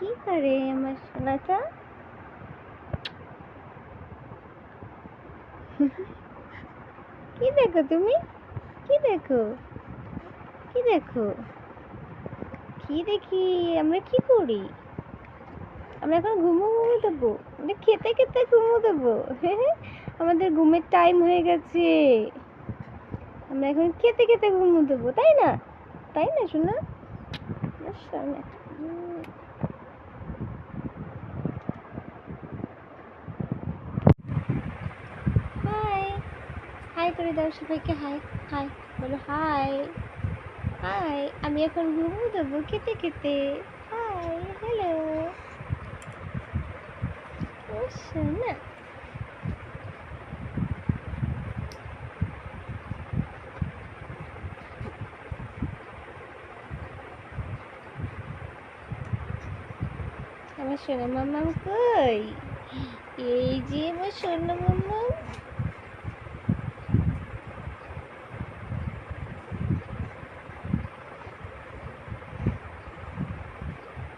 কি করে আমার সোনাটা? কি দেখো তুমি? কি দেখো? কি দেখো? কি দেখি? আমরা কি করি? আমরা এখন ঘুমো দেবো? আমরা খেতে খেতে ঘুমো দেবো? আমাদের ঘুমের টাইম হয়ে গেছে। আমরা এখন খেতে খেতে ঘুমো দেবো, তাই না? তাই না সোনা? সোনা হাই হাই করে দাও সবাইকে। হাই হাই বলো। High high. আমি এখন ঘুমো দেবো খেতে খেতে। হাই হ্যালো সোনা। আমার সোনা মাম্মাম কই? এই যে আমার সোনা মাম্মাম।